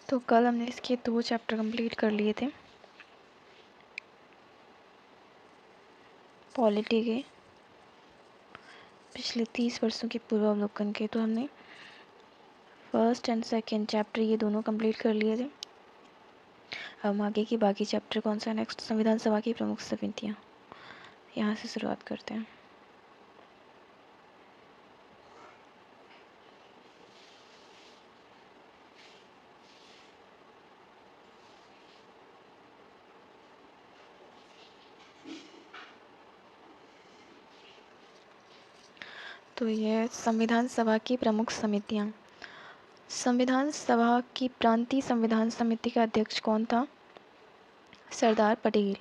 तो कल हमने इसके 2 चैप्टर कंप्लीट कर लिए थे पॉलिटी के, पिछले 30 वर्षों के पूर्वावलोकन के। तो हमने फर्स्ट एंड सेकंड चैप्टर ये दोनों कंप्लीट कर लिए थे। अब आगे की बाकी चैप्टर कौन सा नेक्स्ट, संविधान सभा की प्रमुख समितियाँ, यहाँ से शुरुआत करते हैं। तो ये संविधान सभा की प्रमुख समितियाँ। संविधान सभा की प्रांतीय संविधान समिति का अध्यक्ष कौन था? सरदार पटेल।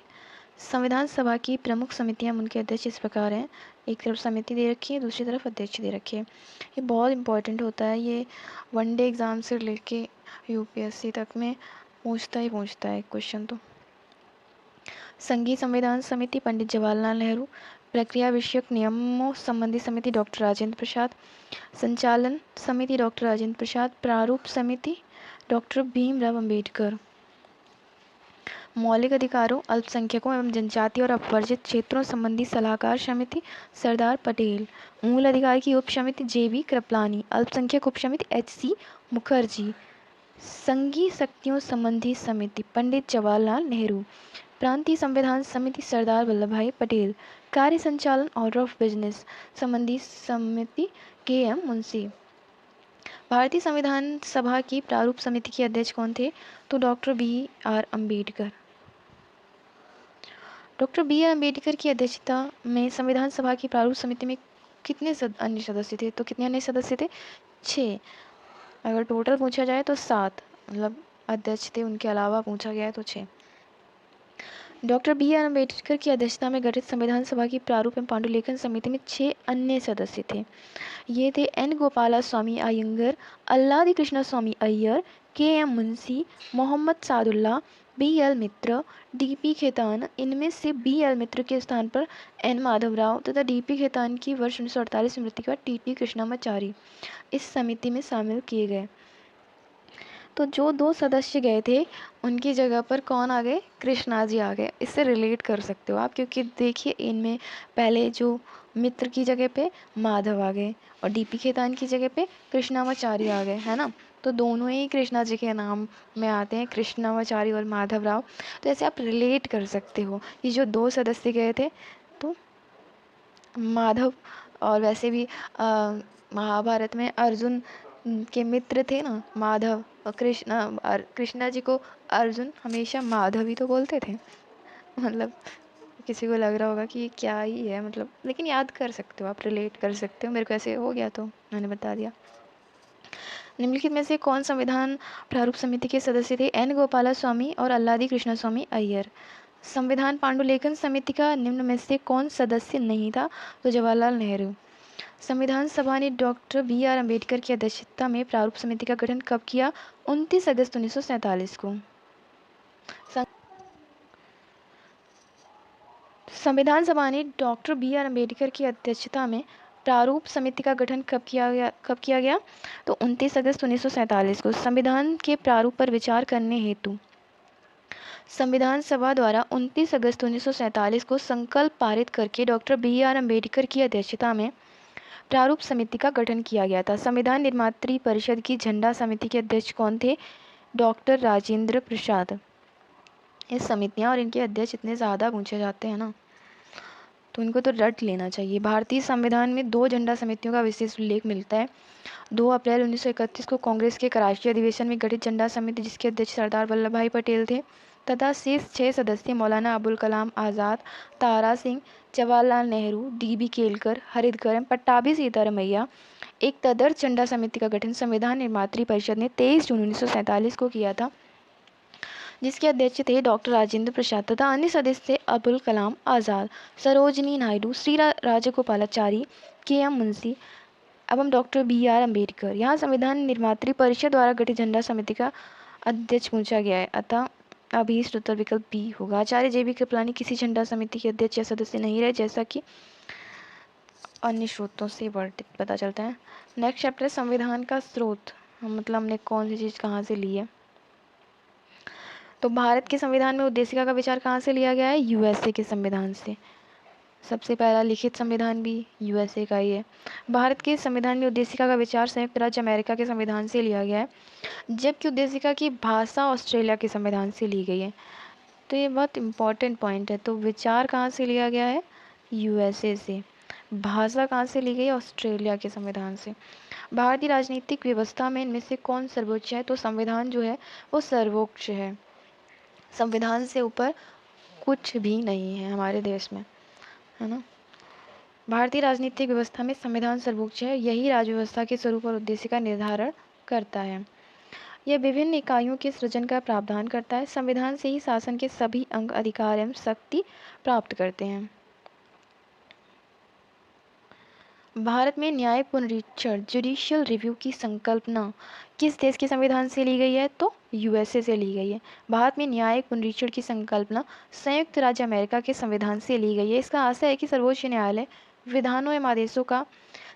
संविधान सभा की प्रमुख समितियां, उनके अध्यक्ष इस प्रकार हैं। एक तरफ समिति दे रखी है, दूसरी तरफ अध्यक्ष दे रखे हैं। ये बहुत इंपॉर्टेंट होता है, ये वनडे एग्ज़ाम से लेके यूपीएससी तक में पूछता है क्वेश्चन। तो संघीय संविधान समिति पंडित जवाहरलाल नेहरू, प्रक्रिया विषयक नियमों संबंधी समिति डॉक्टर राजेंद्र प्रसाद, संचालन समिति डॉक्टर राजेंद्र प्रसाद, प्रारूप समिति डॉक्टर भीमराव अंबेडकर, मौलिक अधिकारों, अल्पसंख्यकों एवं जनजाति और अपवर्जित क्षेत्रों संबंधी सलाहकार समिति सरदार पटेल, मूल अधिकार की उप समिति जेबी कृपलानी, अल्पसंख्यक उप समिति एचसी मुखर्जी, संघीय शक्तियों संबंधी समिति पंडित जवाहरलाल नेहरू, प्रांतीय संविधान समिति सरदार वल्लभ भाई पटेल, कार्य संचालन ऑर्डर ऑफ बिजनेस संबंधी समिति के.एम. मुंशी। भारतीय संविधान सभा की प्रारूप समिति के अध्यक्ष कौन थे? तो डॉक्टर बी.आर. अम्बेडकर। डॉक्टर बी.आर. अम्बेडकर की अध्यक्षता में संविधान सभा की प्रारूप समिति में कितने अन्य सदस्य थे? तो कितने अन्य सदस्य थे? 6। अगर टोटल पूछा जाए तो 7, मतलब अध्यक्ष थे, उनके अलावा पूछा गया है तो 6। डॉक्टर बी.आर. अम्बेडकर की अध्यक्षता में गठित संविधान सभा की प्रारूप एवं पांडुलिखन समिति में 6 अन्य सदस्य थे। ये थे एन गोपाला स्वामी अयंगर, अल्लादी कृष्णा स्वामी अय्यर, के.एम. मुंशी, मोहम्मद सादुल्ला, बी.एल. मित्र, डी.पी. खेतान। इनमें से बी.एल. मित्र के स्थान पर एन. माधवराव तथा डी.पी. खेतान की वर्ष 1948 में मृत्यु के बाद टी.टी. कृष्णामाचारी इस समिति में शामिल किए गए। तो जो 2 सदस्य गए थे उनकी जगह पर कौन आ गए? कृष्णा जी आ गए। इससे रिलेट कर सकते हो आप, क्योंकि देखिए इनमें पहले जो मित्र की जगह पे माधव आ गए और डीपी खेतान की जगह पे कृष्णामाचारी आ गए, है ना। तो दोनों ही कृष्णा जी के नाम में आते हैं, कृष्णामाचारी और माधवराव। तो ऐसे आप रिलेट कर सकते हो कि जो 2 सदस्य गए थे तो माधव, और वैसे भी महाभारत में अर्जुन के मित्र थे ना माधव और कृष्णा जी को अर्जुन हमेशा माधव ही तो बोलते थे। मतलब किसी को लग रहा होगा कि ये क्या ही है, मतलब, लेकिन याद कर सकते हो आप, रिलेट कर सकते हो। मेरे को ऐसे हो गया तो मैंने बता दिया। निम्नलिखित में से कौन संविधान प्रारूप समिति के सदस्य थे? एन गोपाला स्वामी और अल्लादी कृष्णा स्वामी अय्यर। संविधान पांडुलेखन समिति का निम्न में से कौन सदस्य नहीं था? तो जवाहरलाल नेहरू। संविधान सभा ने डॉक्टर बी.आर. अम्बेडकर की अध्यक्षता में प्रारूप समिति का गठन कब किया? 29 अगस्त 1947 को। संविधान सभा ने डॉक्टर बी.आर. अम्बेडकर की अध्यक्षता में प्रारूप समिति का गठन कब किया गया? तो 29 अगस्त 1947 को। संविधान के प्रारूप पर विचार करने हेतु संविधान सभा द्वारा 29 अगस्त 1947 को संकल्प पारित करके डॉक्टर बी.आर. अम्बेडकर की अध्यक्षता में प्रारूप समिति का गठन किया गया था। संविधान निर्मात्री परिषद की झंडा समिति के अध्यक्ष कौन थे? डॉक्टर राजेंद्र प्रसाद। ये समितियां और इनके अध्यक्ष इतने ज़्यादा पूछे जाते हैं ना, तो इनको तो रट लेना चाहिए। भारतीय संविधान में 2 झंडा समितियों का विशेष उल्लेख मिलता है। 2 अप्रैल 1931 को कांग्रेस के एक राष्ट्रीय अधिवेशन में गठित झंडा समिति, जिसके अध्यक्ष सरदार वल्लभ भाई पटेल थे, तथा शेष 6 सदस्य मौलाना अबुल कलाम आज़ाद, तारा सिंह, जवाहरलाल नेहरू, डी.बी. केलकर, हरिदकर एवं पट्टाभी सीतारमैया। एक तदर्थ झंडा समिति का गठन संविधान निर्मात्री परिषद ने 23 जून 1947 को किया था, जिसके अध्यक्ष थे डॉक्टर राजेंद्र प्रसाद तथा अन्य सदस्य थे अबुल कलाम आज़ाद, सरोजिनी नायडू, श्री राजगोपालाचारी, के.एम. मुंशी एवं डॉक्टर बी.आर. अम्बेडकर। यहाँ संविधान निर्मात्री परिषद द्वारा गठित झंडा समिति का अध्यक्ष पूछा गया है, अतः अभीष्ट उत्तर विकल्प बी होगा। आचार्य जे.बी. कृपलानी किसी झंडा समिति के अध्यक्ष या सदस्य नहीं रहे, जैसा कि अन्य स्रोतों से वर्णित पता चलता है। नेक्स्ट चैप्टर है संविधान का स्रोत, मतलब हमने कौन सी चीज़ कहाँ से ली है। तो भारत के संविधान में उद्देशिका का विचार कहाँ से लिया गया है? यूएसए के संविधान से। सबसे पहला लिखित संविधान भी यूएसए का ही है। भारत के संविधान में उद्देशिका का विचार संयुक्त राज्य अमेरिका के संविधान से लिया गया है, जबकि उद्देशिका की भाषा ऑस्ट्रेलिया के संविधान से ली गई है। तो ये बहुत इम्पॉर्टेंट पॉइंट है। तो विचार कहाँ से लिया गया है? यूएसए से। भाषा कहाँ से ली गई? ऑस्ट्रेलिया के संविधान से। भारतीय राजनीतिक व्यवस्था में इनमें से कौन सर्वोच्च है? तो संविधान जो है वो सर्वोच्च है। संविधान से ऊपर कुछ भी नहीं है हमारे देश में, है ना। भारतीय राजनीतिक व्यवस्था में संविधान सर्वोच्च है। यही राज्य व्यवस्था के स्वरूप और उद्देश्य का निर्धारण करता है। यह विभिन्न इकाइयों के सृजन का प्रावधान करता है। संविधान से ही शासन के सभी अंग, अधिकार एवं शक्ति प्राप्त करते हैं। भारत में न्यायिक पुनरीक्षण जुडिशियल रिव्यू की संकल्पना किस देश के संविधान से ली गई है? तो यूएसए से ली गई है। भारत में न्यायिक पुनरीक्षण की संकल्पना संयुक्त राज्य अमेरिका के संविधान से ली गई है। इसका आशय है कि सर्वोच्च न्यायालय विधानों एवं आदेशों का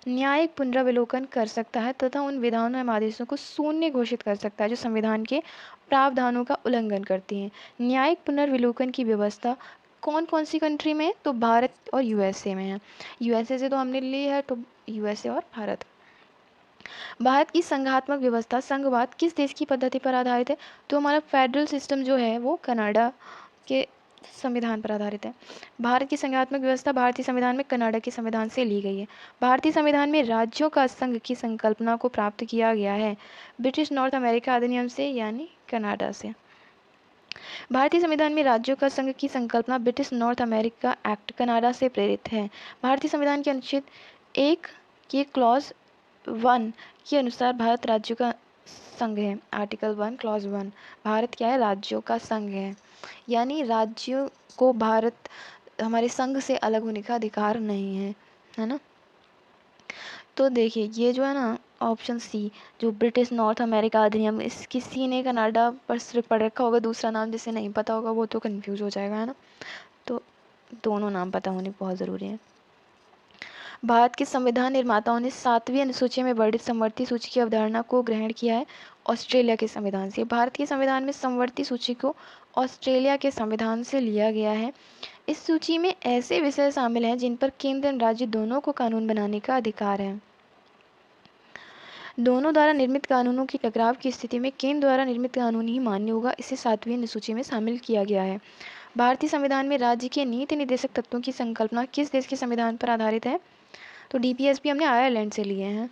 न्यायिक पुनरावलोकन कर सकता है तथा उन विधानों एवं आदेशों को शून्य घोषित कर सकता है जो संविधान के प्रावधानों का उल्लंघन करती हैं। न्यायिक पुनर्विलोकन की व्यवस्था कौन कौन सी कंट्री में है? तो भारत और यूएसए में है। यूएसए से तो हमने ली है, तो यूएसए और भारत। भारत की संघात्मक व्यवस्था संघवाद किस देश की पद्धति पर आधारित है? तो हमारा फेडरल सिस्टम जो है वो कनाडा के संविधान पर आधारित है। भारत की संघात्मक व्यवस्था भारतीय संविधान में कनाडा के संविधान से ली गई है। भारतीय संविधान में राज्यों का संघ की संकल्पना को प्राप्त किया गया है ब्रिटिश नॉर्थ अमेरिका अधिनियम से, यानी कनाडा से। भारतीय संविधान में राज्यों का संघ की संकल्पना British north America act Canada से प्रेरित है। भारतीय संविधान के अनुच्छेद 1 के क्लॉज 1 के अनुसार भारत राज्यों का संघ है। आर्टिकल 1 क्लॉज 1 भारत क्या है? राज्यों का संघ है, यानी राज्यों को भारत हमारे संघ से अलग होने का अधिकार नहीं है ना। तो देखिए ये जो है ना ऑप्शन सी, जो ब्रिटिश नॉर्थ अमेरिका अधिनियम, इस किसी ने कनाडा पर सिर्फ पढ़ रखा होगा, दूसरा नाम जिसे नहीं पता होगा वो तो कंफ्यूज हो जाएगा, है ना। तो दोनों नाम पता होने बहुत ज़रूरी है। भारत के संविधान निर्माताओं ने 7वीं अनुसूची में वर्णित समवर्ती सूची की अवधारणा को ग्रहण किया है ऑस्ट्रेलिया के संविधान से। भारत के संविधान में समवर्ती सूची को ऑस्ट्रेलिया के संविधान से लिया गया है। इस सूची में ऐसे विषय शामिल हैं जिन पर केंद्र और राज्य दोनों को कानून बनाने का अधिकार है। दोनों द्वारा निर्मित कानूनों की टकराव की स्थिति में केंद्र द्वारा निर्मित कानून ही मान्य होगा, इसे 7वीं अनुसूची में शामिल किया गया है। भारतीय संविधान में राज्य के नीति निर्देशक तत्वों की संकल्पना किस देश के संविधान पर आधारित है? तो डीपीएसपी हमने आयरलैंड से लिए हैं।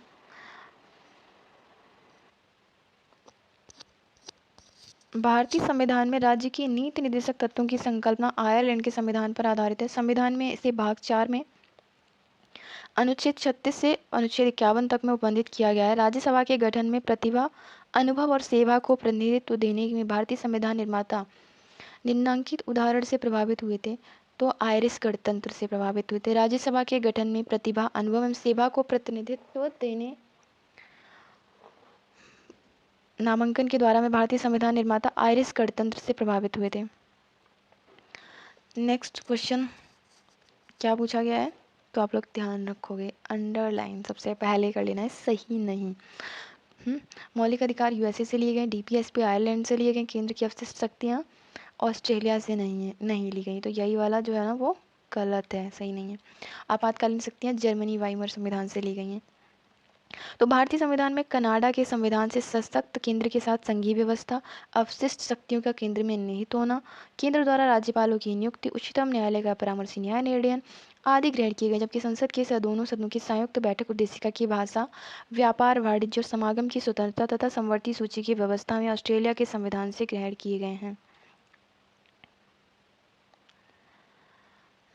भारतीय संविधान में राज्य की नीति निर्देशक तत्वों की संकल्पना आयरलैंड के संविधान पर आधारित है। संविधान में इसे भाग 4 में अनुच्छेद 36 से अनुच्छेद 51 तक में उपबंधित किया गया है। राज्यसभा के गठन में प्रतिभा, अनुभव और सेवा को प्रतिनिधित्व देने में भारतीय संविधान निर्माता निम्नलिखित उदाहरण से प्रभावित हुए थे। तो आयरिश गणतंत्र से प्रभावित हुए थे। राज्यसभा के गठन में प्रतिभा, अनुभव एवं सेवा को प्रतिनिधित्व देने नामांकन के द्वारा में भारतीय संविधान निर्माता आयरिश गणतंत्र से प्रभावित हुए थे। नेक्स्ट क्वेश्चन क्या पूछा गया है? तो आप लोग ध्यान रखोगे, अंडरलाइन सबसे पहले कर लेना है, सही नहीं। मौलिक अधिकार यूएसए से लिए गए, डीपीएसपी आयरलैंड से लिए गए, केंद्र की अवशिष्ट शक्तियाँ ऑस्ट्रेलिया से नहीं ली गई। तो यही वाला जो है ना वो गलत है, सही नहीं है। आपातकालीन शक्तियाँ जर्मनी वाइमर संविधान से ली गई हैं। तो भारतीय संविधान में कनाडा के संविधान से सशक्त केंद्र के साथ संघीय व्यवस्था, अवशिष्ट शक्तियों का केंद्र में निहित होना, केंद्र द्वारा राज्यपालों की नियुक्ति, उच्चतम न्यायालय का परामर्शी न्याय निर्णय आदि ग्रहण किए गए, जबकि संसद के दोनों सदनों की संयुक्त बैठक उद्देशिका की भाषा, व्यापार, वाणिज्य और समागम की स्वतंत्रता तथा समवर्ती सूची की व्यवस्था में ऑस्ट्रेलिया के संविधान से ग्रहण किए गए हैं।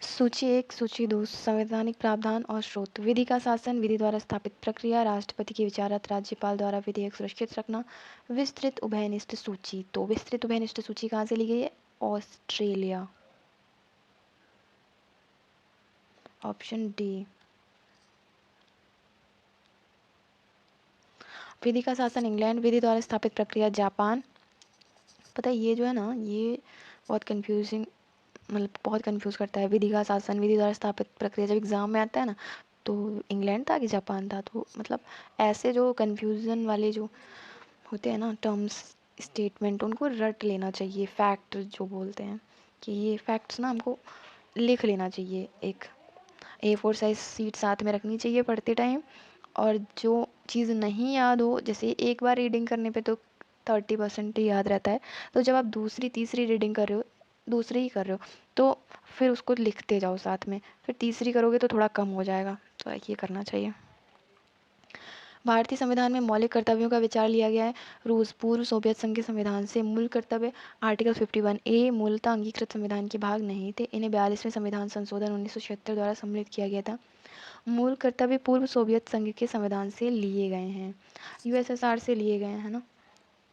सूची 1, सूची 2, संवैधानिक प्रावधान और स्रोत। विधि का शासन, विधि द्वारा स्थापित प्रक्रिया, राष्ट्रपति की विचारत, राज्यपाल द्वारा विधेयक सुरक्षित रखना, विस्तृत उभयनिष्ठ सूची। तो विस्तृत उभयनिष्ठ सूची कहाँ से ली गई है? Australia, option D. विधि का शासन इंग्लैंड, विधि द्वारा स्थापित प्रक्रिया जापान। पता है ये जो है ना ये बहुत कंफ्यूजिंग, मतलब बहुत कंफ्यूज करता है। विधि का शासन, विधि द्वारा स्थापित प्रक्रिया जब एग्जाम में आता है ना तो इंग्लैंड था कि जापान था, तो मतलब ऐसे जो कंफ्यूजन वाले जो होते हैं ना टर्म्स, स्टेटमेंट उनको रट लेना चाहिए, फैक्ट जो बोलते हैं कि ये फैक्ट्स ना हमको लिख लेना चाहिए। एक A4 साइज शीट साथ में रखनी चाहिए पढ़ते टाइम। और जो चीज़ नहीं याद हो, जैसे एक बार रीडिंग करने पे तो 30% ही याद रहता है, तो जब आप दूसरी तीसरी रीडिंग कर रहे हो, दूसरी ही कर रहे हो, तो फिर उसको लिखते जाओ साथ में, फिर तीसरी करोगे तो थोड़ा कम हो जाएगा। तो ये करना चाहिए। भारतीय संविधान में मौलिक कर्तव्यों का विचार लिया गया है। रूस पूर्व सोवियत संघ के संविधान से मूल कर्तव्य आर्टिकल 51A मूलतः अंगीकृत संविधान के भाग नहीं थे। इन्हें 42वें संविधान संशोधन 1976 द्वारा सम्मिलित किया गया था। मूल कर्तव्य पूर्व सोवियत संघ के संविधान से लिए गए हैं, USSR से लिए गए हैं ना।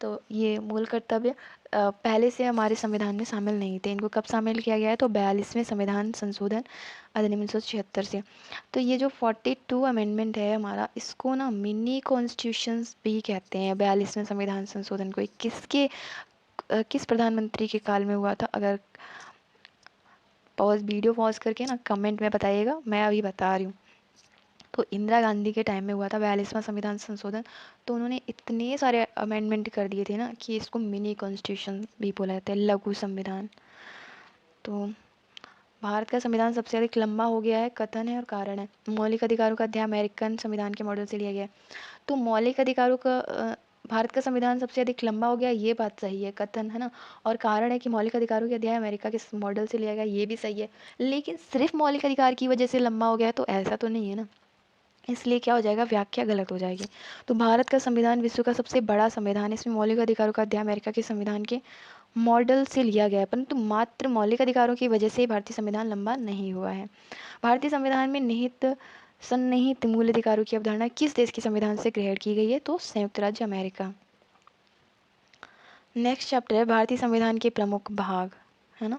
तो ये मूल कर्तव्य पहले से हमारे संविधान में शामिल नहीं थे। इनको कब शामिल किया गया है? तो 42वें संविधान संशोधन अधिनियम 1976 से। तो ये जो 42 अमेंडमेंट है हमारा, इसको ना मिनी कॉन्स्टिट्यूशंस भी कहते हैं। 42वें संविधान संशोधन को किस प्रधानमंत्री के काल में हुआ था? अगर वीडियो पॉज करके ना कमेंट में बताइएगा, मैं अभी बता रही हूँ। तो इंदिरा गांधी के टाइम में हुआ था 42वां संविधान संशोधन। तो उन्होंने इतने सारे अमेंडमेंट कर दिए थे ना कि इसको मिनी कॉन्स्टिट्यूशन भी बोला जाता है, लघु संविधान। तो भारत का संविधान सबसे अधिक लंबा हो गया है, कथन है और कारण है। मौलिक अधिकारों का अध्याय अमेरिकन संविधान के मॉडल से लिया गया है। तो मौलिक अधिकारों का भारत का संविधान सबसे अधिक लंबा हो गया, ये बात सही है, कथन है ना। और कारण है कि मौलिक अधिकारों के अध्याय अमेरिका के मॉडल से लिया गया, ये भी सही है। लेकिन सिर्फ मौलिक अधिकार की वजह से लंबा हो गया तो ऐसा तो नहीं है ना, इसलिए क्या हो जाएगा, व्याख्या गलत हो जाएगी। तो भारत का संविधान विश्व का सबसे बड़ा संविधान है। इसमें मौलिक अधिकारों का अध्याय अमेरिका के संविधान के मॉडल से लिया गया है, परंतु मात्र मौलिक अधिकारों की वजह से भारतीय संविधान लंबा नहीं हुआ है। भारतीय संविधान में सन्निहित मूल अधिकारों की अवधारणा किस देश के संविधान से ग्रहण की गई है? तो संयुक्त राज्य अमेरिका। नेक्स्ट चैप्टर है भारतीय संविधान के प्रमुख भाग, है ना।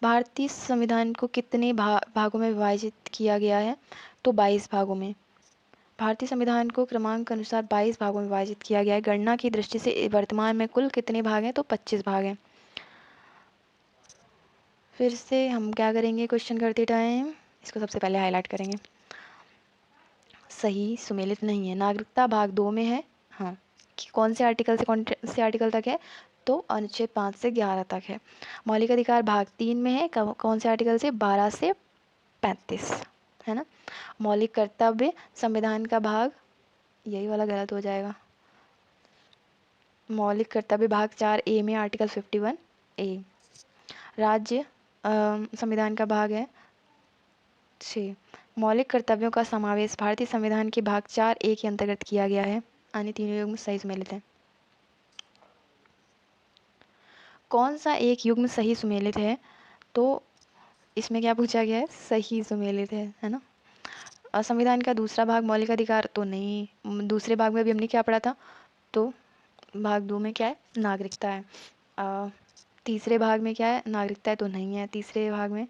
भारतीय संविधान को कितने भागों में विभाजित किया गया है? तो 22 भागों में। भारतीय संविधान को क्रमांक अनुसार 22 भागों में विभाजित किया गया है। गणना की दृष्टि से वर्तमान में कुल कितने भाग हैं? तो 25 भाग हैं। फिर से हम क्या करेंगे, क्वेश्चन करते टाइम इसको सबसे पहले हाईलाइट करेंगे। सही सुमेलित नहीं है। नागरिकता भाग 2 में है, हाँ, कि कौन से आर्टिकल से कौन से आर्टिकल तक है? तो अनुच्छेद 5 से 11 तक है। मौलिक अधिकार भाग 3 में है, कौन से आर्टिकल से? 12 से 35, है ना। मौलिक कर्तव्य संविधान का भाग, यही वाला गलत हो जाएगा। मौलिक कर्तव्य भाग 4A में आर्टिकल 51A। राज्य संविधान का भाग है 6। मौलिक कर्तव्यों का समावेश भारतीय संविधान के भाग 4A के अंतर्गत किया गया है। अन्य तीनों युग्म सही सुमेलित हैं। कौन सा एक युग्म सही सुमेलित है? तो इसमें क्या पूछा गया है? सही सुमेलित है ना। संविधान का दूसरा भाग मौलिक अधिकार तो नहीं। दूसरे भाग में भी हमने क्या पढ़ा था? तो भाग 2 में क्या है? नागरिकता है। तीसरे भाग में क्या है? नागरिकता तो नहीं है। तीसरे भाग में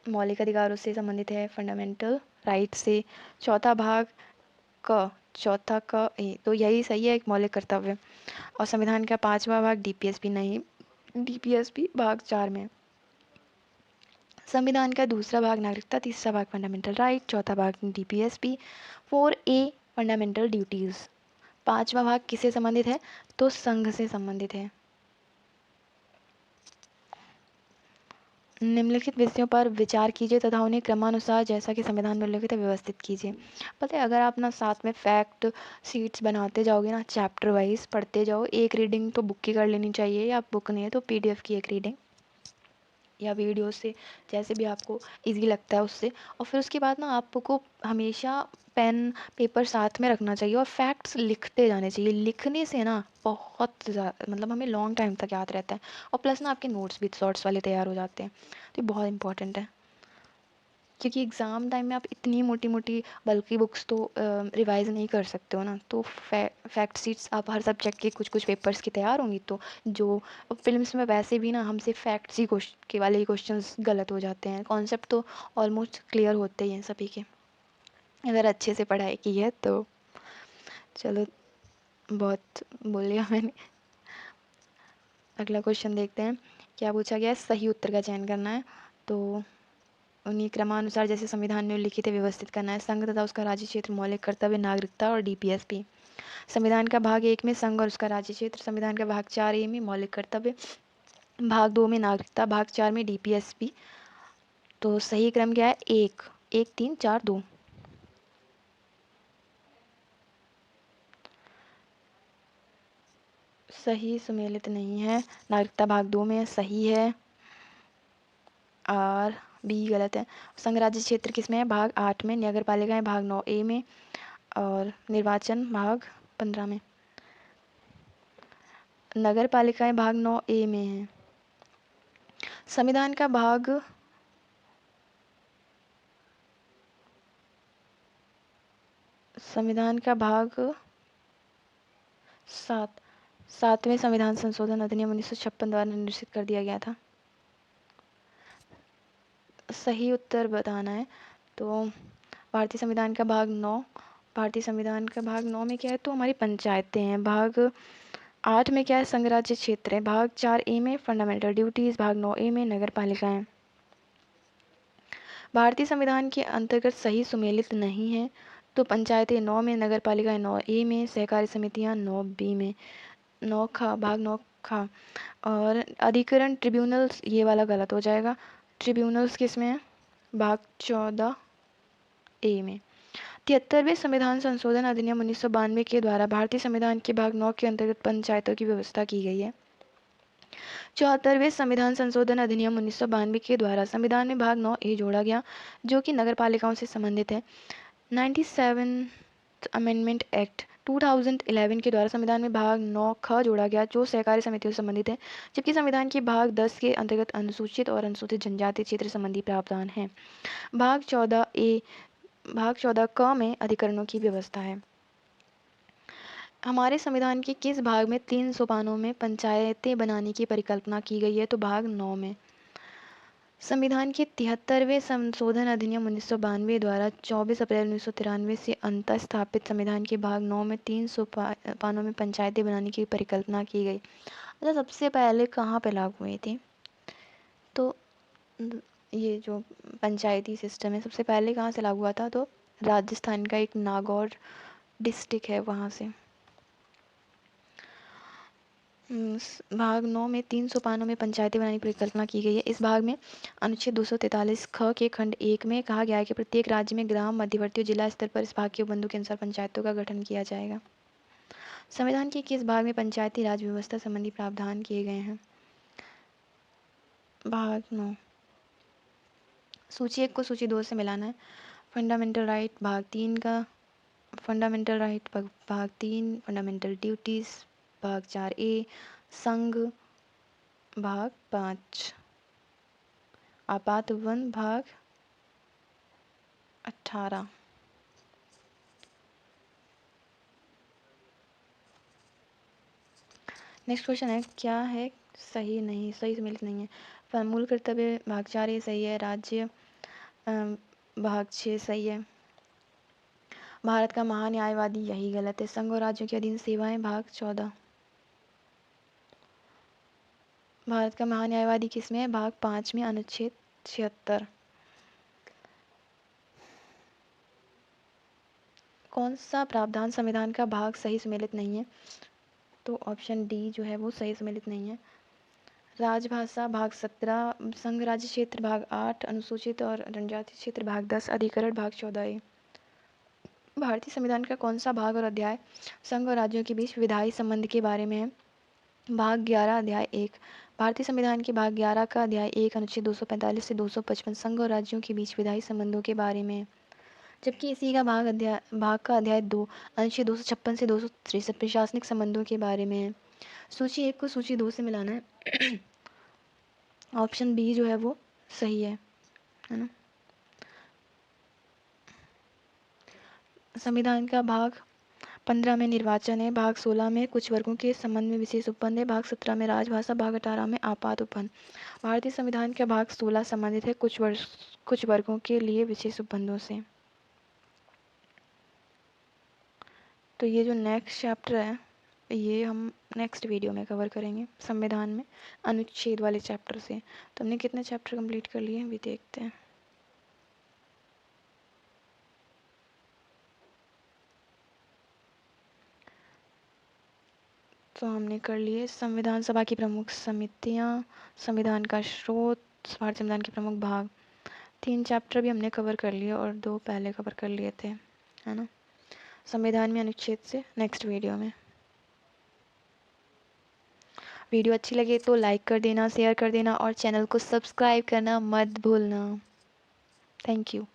मौलिक अधिकारों से संबंधित है, फंडामेंटल राइट से। चौथा भाग तो यही सही है, एक मौलिक कर्तव्य। और संविधान का 5वां भाग DPSP नहीं, DPSP भाग 4 में। संविधान का दूसरा भाग नागरिकता, तीसरा भाग फंडामेंटल राइट, चौथा भाग DPSP, 4A फंडामेंटल ड्यूटीज। 5वां भाग किससे संबंधित है? तो संघ से संबंधित है। निम्नलिखित विषयों पर विचार कीजिए तथा उन्हें क्रमानुसार जैसा कि संविधान में उल्लिखित है व्यवस्थित कीजिए। पता है, अगर आप ना साथ में फैक्ट शीट्स बनाते जाओगे ना, चैप्टर वाइज पढ़ते जाओ, एक रीडिंग तो बुक की कर लेनी चाहिए, या बुक नहीं है तो PDF की एक रीडिंग, या वीडियो से, जैसे भी आपको इजी लगता है उससे। और फिर उसके बाद ना आपको हमेशा पेन पेपर साथ में रखना चाहिए और फैक्ट्स लिखते जाने चाहिए। लिखने से ना बहुत ज़्यादा, मतलब हमें लॉन्ग टाइम तक याद रहता है। और प्लस ना आपके नोट्स भी शॉर्ट्स वाले तैयार हो जाते हैं। तो ये बहुत इंपॉर्टेंट है, क्योंकि एग्ज़ाम टाइम में आप इतनी मोटी मोटी बल्कि बुक्स तो रिवाइज नहीं कर सकते हो ना। तो फैक्ट शीट्स आप हर सब्जेक्ट के कुछ कुछ पेपर्स की तैयार होंगी, तो जो फिल्म्स में वैसे भी ना हमसे फैक्ट्स ही के वाले ही क्वेश्चंस गलत हो जाते हैं। कॉन्सेप्ट तो ऑलमोस्ट क्लियर होते ही हैं सभी के, अगर अच्छे से पढ़ाई की है तो। चलो, बहुत बोल लिया मैंने। अगला क्वेश्चन देखते हैं, क्या पूछा गया है? सही उत्तर का चयन करना है। तो उन्हीं क्रमानुसार जैसे संविधान में उल्लिखित है व्यवस्थित करना है। संघ तथा उसका राज्य क्षेत्र, मौलिक कर्तव्य, नागरिकता और DPSP। संविधान का भाग 1 में संघ और उसका राज्य क्षेत्र, संविधान का भाग 4A में मौलिक कर्तव्य, भाग 2 में नागरिकता, भाग 4 में DPSP। तो सही क्रम क्या है? 1 1 3 4 2। सही सुमेलित नहीं है। नागरिकता भाग 2 में सही है और बी गलत है। संघ राज्य क्षेत्र किसमें है? भाग 8 में। नगर पालिकाएं भाग 9A में और निर्वाचन भाग 15 में। नगर पालिकाएं भाग 9A में हैं। संविधान का भाग संविधान का भाग 7वें संविधान संशोधन अधिनियम 1956 द्वारा निर्देशित कर दिया गया था। सही उत्तर बताना है। तो भारतीय संविधान का भाग 9, भारतीय संविधान का भाग 9 में क्या है? तो हमारी पंचायतें हैं। भाग 8 में क्या है? संघ राज्य क्षेत्र है। भाग 4A में फंडामेंटल ड्यूटीज, भाग 9A में नगर पालिकाएं। भारतीय संविधान के अंतर्गत सही सुमेलित नहीं है। तो पंचायतें 9 में, नगर पालिकाएं 9A में, सहकारी समितियां 9B में। 9 खा, भाग 9 खा। और अधिकरण ट्रिब्यूनल्स, ये वाला गलत हो जाएगा। ट्रिब्यूनल्स किस में है? भाग 14A में। 73वें संविधान संशोधन अधिनियम 1992 के द्वारा भारतीय संविधान के भाग 9 के अंतर्गत पंचायतों की व्यवस्था की गई है। 74वें संविधान संशोधन अधिनियम 1992 के द्वारा संविधान में भाग 9A जोड़ा गया, जो कि नगर पालिकाओं से संबंधित है। 97th अमेंडमेंट एक्ट 2011 के द्वारा संविधान में भाग 9 ख जोड़ा गया, जो सहकारी समितियों से संबंधित है, जबकि संविधान के भाग 10 के अंतर्गत अनुसूचित और अनुसूचित जनजाति क्षेत्र संबंधी प्रावधान है। भाग 14 क में अधिकरणों की व्यवस्था है। हमारे संविधान के किस भाग में 3 सोपानों में पंचायतें बनाने की परिकल्पना की गई है? तो भाग 9 में। संविधान के 73वें संशोधन अधिनियम 1992 द्वारा 24 अप्रैल 1993 से अंतः स्थापित संविधान के भाग 9 में 3 सोपानों में पंचायतें बनाने की परिकल्पना की गई। अच्छा, सबसे पहले कहाँ पे लागू हुई थी? तो ये जो पंचायती सिस्टम है सबसे पहले कहाँ से लागू हुआ था? तो राजस्थान का एक नागौर डिस्ट्रिक्ट है, वहाँ से। भाग 9 में 3 सोपानों में पंचायतें बनाने की परिकल्पना की गई है। इस भाग में अनुच्छेद 243 ख के खंड 1 में कहा गया है कि प्रत्येक राज्य में ग्राम, मध्यवर्ती और जिला स्तर पर इस भाग के उपबंधों के अनुसार पंचायतों का गठन किया जाएगा। संविधान के किस भाग में पंचायती राज व्यवस्था संबंधी प्रावधान किए गए हैं? भाग 9। सूची 1 को सूची 2 से मिलाना है। फंडामेंटल राइट भाग 3 का, फंडामेंटल राइट भाग 3, फंडामेंटल ड्यूटीज भाग 4A, संघ भाग 5, आपात उपबंध भाग 18। नेक्स्ट क्वेश्चन है, क्या है सही नहीं, सही सम्मिलित नहीं है। मूल कर्तव्य भाग 4A सही है। राज्य भाग 6 सही है। भारत का महान्यायवादी, यही गलत है। संघ और राज्यों के अधीन सेवाएं भाग 14। भारत का महान्यायवादी किसमें है? भाग 5 में, अनुच्छेद 76। कौन सा प्रावधान संविधान का भाग सही सम्मिलित नहीं है? तो ऑप्शन डी जो है वो सही सम्मिलित नहीं है। राजभाषा भाग 17, संघ राज्य क्षेत्र भाग 8, अनुसूचित और जनजाति क्षेत्र भाग 10, अधिकरण भाग 14A। भारतीय संविधान का कौन सा भाग और अध्याय संघ और राज्यों के बीच विधायी संबंध के बारे में है? भाग 11 अध्याय 1। भारतीय संविधान के भाग 11 का अध्याय 1 अनुच्छेद 245 से 255 संघ और राज्यों के बीच विधायी संबंधों के बारे में है, जबकि इसी का भाग का अध्याय 2 अनुच्छेद 256 से 263 प्रशासनिक संबंधों के बारे में है। सूची 1 को सूची 2 से मिलाना है। ऑप्शन बी जो है वो सही है ना। संविधान का भाग 15 में निर्वाचन है, भाग 16 में कुछ वर्गों के संबंध में विशेष उपबंध है, भाग 17 में राजभाषा, भाग 18 में आपात उपबंध। भारतीय संविधान का भाग 16 संबंधित है कुछ वर्गों के लिए विशेष उपबंधों से। तो ये जो नेक्स्ट चैप्टर है ये हम नेक्स्ट वीडियो में कवर करेंगे, संविधान में अनुच्छेद वाले चैप्टर से। तो हमने कितने चैप्टर कंप्लीट कर लिए अभी देखते हैं। तो हमने कर लिए संविधान सभा की प्रमुख समितियाँ, संविधान का स्रोत, भारतीय संविधान के प्रमुख भाग। 3 चैप्टर भी हमने कवर कर लिए और 2 पहले कवर कर लिए थे, है ना। संविधान में अनुच्छेद से नेक्स्ट वीडियो में। वीडियो अच्छी लगे तो लाइक कर देना, शेयर कर देना और चैनल को सब्सक्राइब करना मत भूलना। Thank you.